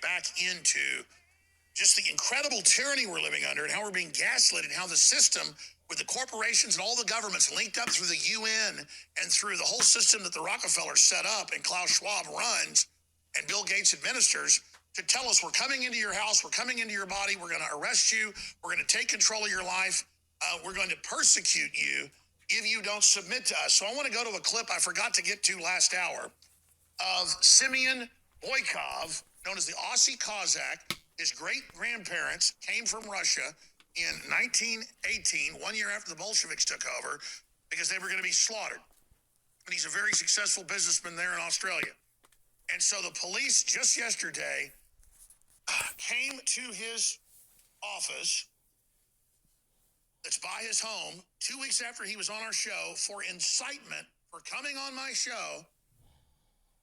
back into just the incredible tyranny we're living under and how we're being gaslit and how the system with the corporations and all the governments linked up through the UN and through the whole system that the Rockefeller set up and Klaus Schwab runs and Bill Gates administers to tell us we're coming into your house, we're coming into your body, we're going to arrest you, we're going to take control of your life, we're going to persecute you if you don't submit to us. So I want to go to a clip I forgot to get to last hour of Simeon Boykov, known as the Aussie Cossack. His great-grandparents came from Russia in 1918, 1 year after the Bolsheviks took over, because they were going to be slaughtered. And he's a very successful businessman there in Australia. And so the police just yesterday came to his office that's by his home 2 weeks after he was on our show for incitement for coming on my show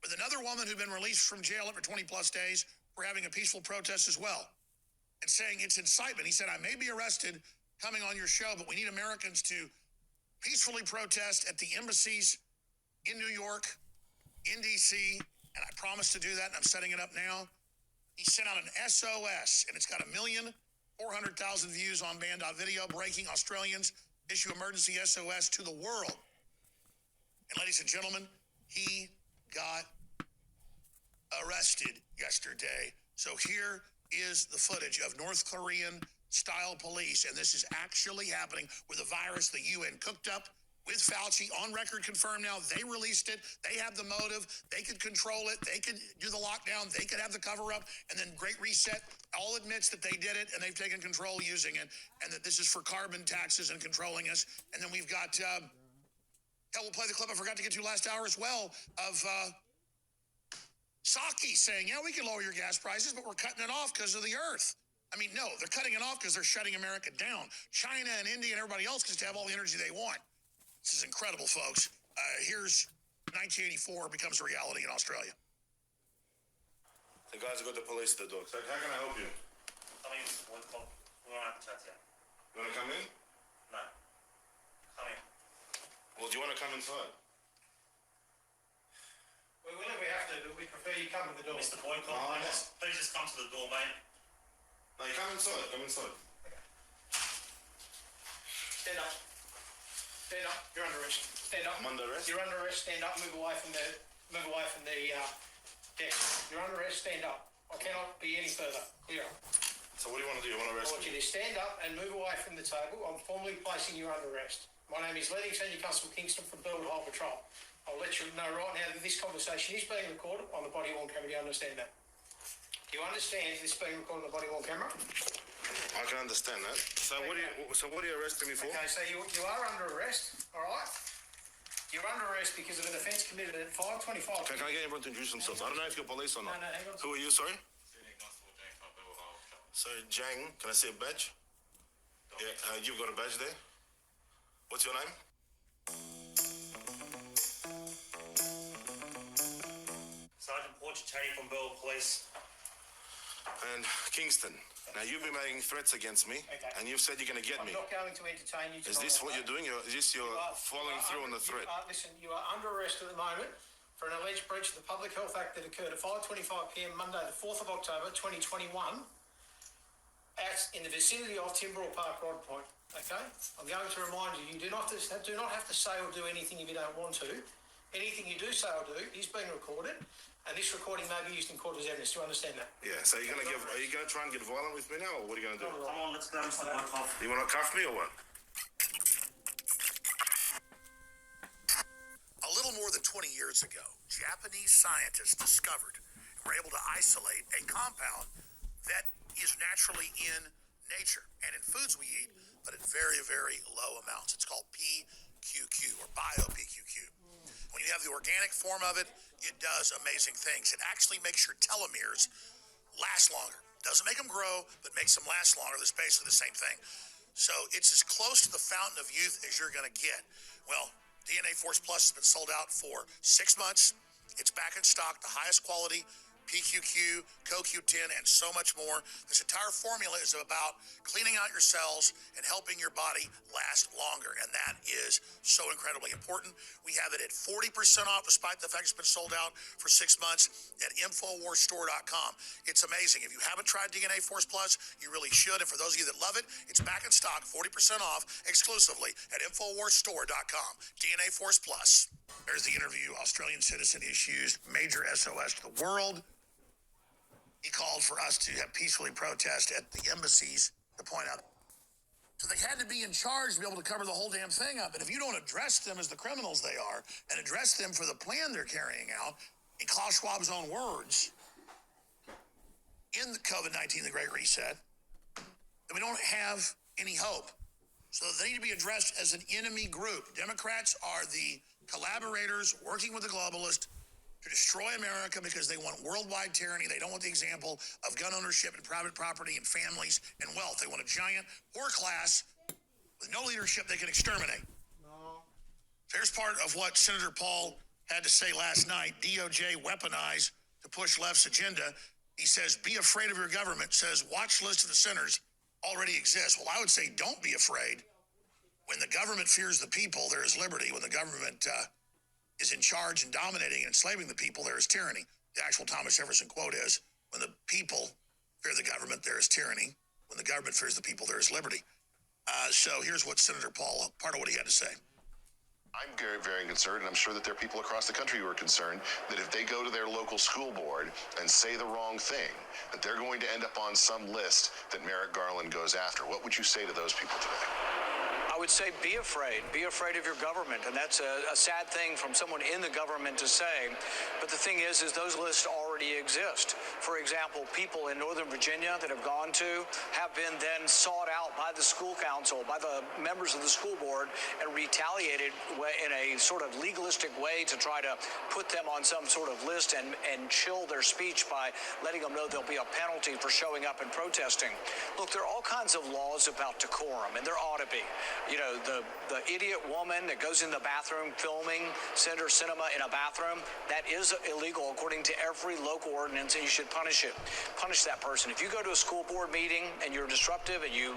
with another woman who'd been released from jail for 20 plus days for having a peaceful protest as well, and saying it's incitement. He said, I may be arrested coming on your show, but we need Americans to peacefully protest at the embassies in New York, in D.C., and I promised to do that, and I'm setting it up now. He sent out an SOS, and it's got 1,400,000 views on band.video, breaking Australians issue emergency SOS to the world. And ladies and gentlemen, he got arrested yesterday. So here is the footage of North Korean style police, and this is actually happening with a virus the UN cooked up with Fauci, on record confirmed now. They released it. They have the motive. They could control it. They could do the lockdown. They could have the cover up, and then Great Reset all admits that they did it and they've taken control using it, and that this is for carbon taxes and controlling us. And then we've got, we'll play the clip I forgot to get to last hour as well of Psaki saying, yeah, we can lower your gas prices, but we're cutting it off because of the earth. I mean, no, they're cutting it off because they're shutting America down. China and India and everybody else gets to have all the energy they want. This is incredible, folks. Here's 1984 becomes a reality in Australia. The guys got the police at the door. So how can I help you? I mean, we don't have to chat here. You want to come in? No. Come in. Well, do you want to come inside? We will if we have to, but we prefer you come to the door. Mr. Boycott, please just come to the door, mate. No, you come inside. Come inside. Okay. Stand up. Stand up. You're under arrest. Stand up. I'm under arrest? You're under arrest. Stand up. Move away from the desk. You're under arrest. Stand up. I cannot be any further. Clear. So what do you want to do? You want to arrest I want you to stand up and move away from the table. I'm formally placing you under arrest. My name is Leading Senior Constable Kingston from Burwood Highway Patrol. I'll let you know right now that this conversation is being recorded on the body-worn camera. Do you understand that? Do you understand this being recorded on the body-worn camera? I can understand that. So what are you arresting me for? Okay, so you are under arrest, all right? You're under arrest because of an offence committed at 5:25. Can I get everyone to introduce themselves? I don't know if you're police or not. No, hang on. Who are you, sorry? So, Jang, can I see a badge? Yeah, you've got a badge there. What's your name? Sergeant Porchiccetti from Burwood Police. And Kingston. Now, you've been making threats against me, Okay. and you've said you're going to get me. I'm not going to entertain you tonight. Is this what you're doing? Is this you're following through on the threat? Listen, you are under arrest at the moment for an alleged breach of the Public Health Act that occurred at 5:25 p.m. Monday, the 4th of October, 2021, in the vicinity of Timbrell Park, Rod Point. Okay? I'm going to remind you, you do not have to say or do anything if you don't want to. Anything you do say or do is being recorded, and this recording may be used in court as evidence. Do you understand that? Yeah, so are you going to try and get violent with me now, or what are you going to do? Come on, let's go to the off. You want to cuff me or what? A little more than 20 years ago, Japanese scientists discovered and were able to isolate a compound that is naturally in nature and in foods we eat, but at very, very low amounts. It's called PQQ, or bio-PQQ. When you have the organic form of it, it does amazing things. It actually makes your telomeres last longer. Doesn't make them grow, but makes them last longer. That's basically the same thing. So it's as close to the fountain of youth as you're going to get. Well, DNA Force Plus has been sold out for 6 months. It's back in stock, the highest quality PQQ, CoQ10, and so much more. This entire formula is about cleaning out your cells and helping your body last longer, and that is so incredibly important. We have it at 40% off, despite the fact it's been sold out for 6 months at InfoWarsStore.com. It's amazing. If you haven't tried DNA Force Plus, you really should, and for those of you that love it, it's back in stock, 40% off, exclusively at InfoWarsStore.com. DNA Force Plus. There's the interview. Australian citizen issues major SOS to the world. He called for us to have peacefully protest at the embassies to point out. So they had to be in charge to be able to cover the whole damn thing up. And if you don't address them as the criminals they are and address them for the plan they're carrying out, in Klaus Schwab's own words, in the COVID-19, the Great Reset, then we don't have any hope. So they need to be addressed as an enemy group. Democrats are the collaborators working with the globalists to destroy America because they want worldwide tyranny. They don't want the example of gun ownership and private property and families and wealth. They want a giant poor class with no leadership they can exterminate. No. Here's part of what Senator Paul had to say last night. DOJ weaponized to push left's agenda. He says, be afraid of your government. Says, watch list of the sinners already exists. Well, I would say don't be afraid. When the government fears the people, there is liberty. When the government is in charge and dominating and enslaving the people, there is tyranny. The actual Thomas Jefferson quote is, when the people fear the government, there is tyranny. When the government fears the people, there is liberty. So here's what Senator Paul, part of what he had to say. I'm very, very concerned, and I'm sure that there are people across the country who are concerned that if they go to their local school board and say the wrong thing, that they're going to end up on some list that Merrick Garland goes after. What would you say to those people today? I would say be afraid of your government, and that's a sad thing from someone in the government to say, but the thing is those lists already exist. For example, people in Northern Virginia that have gone to have been then sought out by the school council, by the members of the school board, and retaliated in a sort of legalistic way to try to put them on some sort of list and chill their speech by letting them know there'll be a penalty for showing up and protesting. Look, there are all kinds of laws about decorum, and there ought to be. You know, the idiot woman that goes in the bathroom filming Senator Sinema in a bathroom, that is illegal according to every local ordinance, and you should punish it. Punish that person. If you go to a school board meeting and you're disruptive and you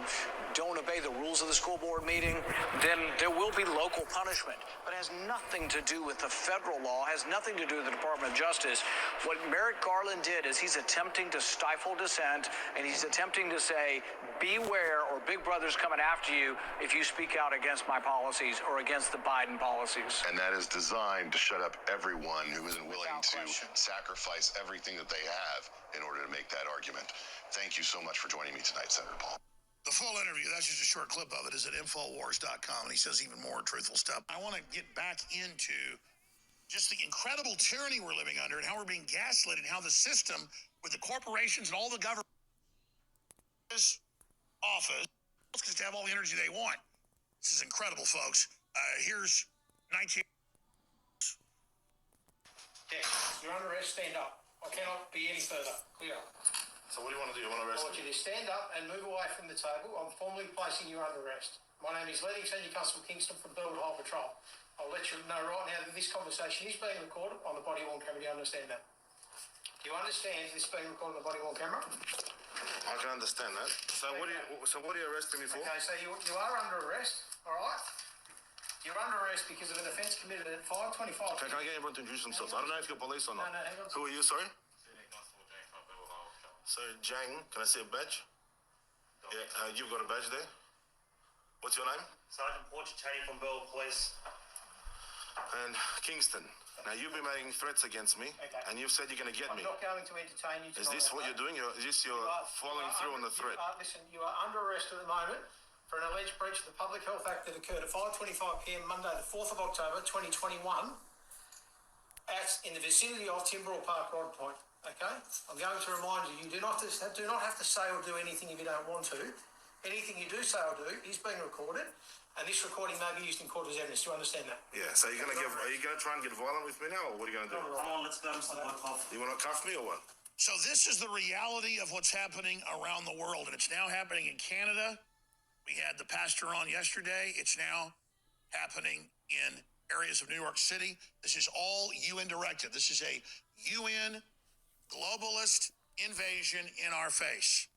don't obey the rules of the school board meeting, then there will be local punishment. But it has nothing to do with the federal law, has nothing to do with the Department of Justice. What Merrick Garland did is he's attempting to stifle dissent, and he's attempting to say, beware, or Big Brother's coming after you if you speak out against my policies or against the Biden policies. And that is designed to shut up everyone who isn't willing to sacrifice everything that they have in order to make that argument. Thank you so much for joining me tonight, Senator Paul. The full interview, that's just a short clip of it, is at Infowars.com, and he says even more truthful stuff. I want to get back into just the incredible tyranny we're living under and how we're being gaslit and how the system with the corporations and all the government office just to have all the energy they want. This is incredible, folks. Here's 19. Yes, you're under arrest, stand up. I cannot be any further. Clear. So what do you want to do? You want to I arrest want me? you to stand up and move away from the table. I'm formally placing you under arrest. My name is Leading Senior Constable Kingston from Bellwood Hill Patrol. I'll let you know right now that this conversation is being recorded on the body-worn camera. Do you understand that? Do you understand this being recorded on the body-worn camera? I can understand that. So what are you arresting me for? Okay, so you are under arrest, all right? You're under arrest because of an offence committed at 5:25. Can I get everyone to introduce themselves? I don't know if you're police or not. No, hang on. Who are you, sorry? So, Jang, can I see a badge? Yeah, you've got a badge there. What's your name? Sergeant Porchicciani from Bellwood Police. And Kingston. Now, you've been making threats against me, Okay. and you've said you're going to get I'm me. not going to entertain you tonight. Is this what you're doing? Is this you're following through on the threat? Listen, you are under arrest at the moment for an alleged breach of the Public Health Act that occurred at 5:25 p.m. Monday, the 4th of October, 2021, in the vicinity of Timberall Park, Rod Point. Okay? I'm going to remind you, you do not have to say or do anything if you don't want to. Anything you do say or do is being recorded, and this recording may be used in court as evidence. Do you understand that? Yeah, so are you going to try and get violent with me now, or what are you going to do? Come on, let's go, Mr. Woodcock. You want to cuff me or what? So this is the reality of what's happening around the world, and it's now happening in Canada. We had the pastor on yesterday. It's now happening in areas of New York City. This is all UN directed. This is a UN globalist invasion in our face.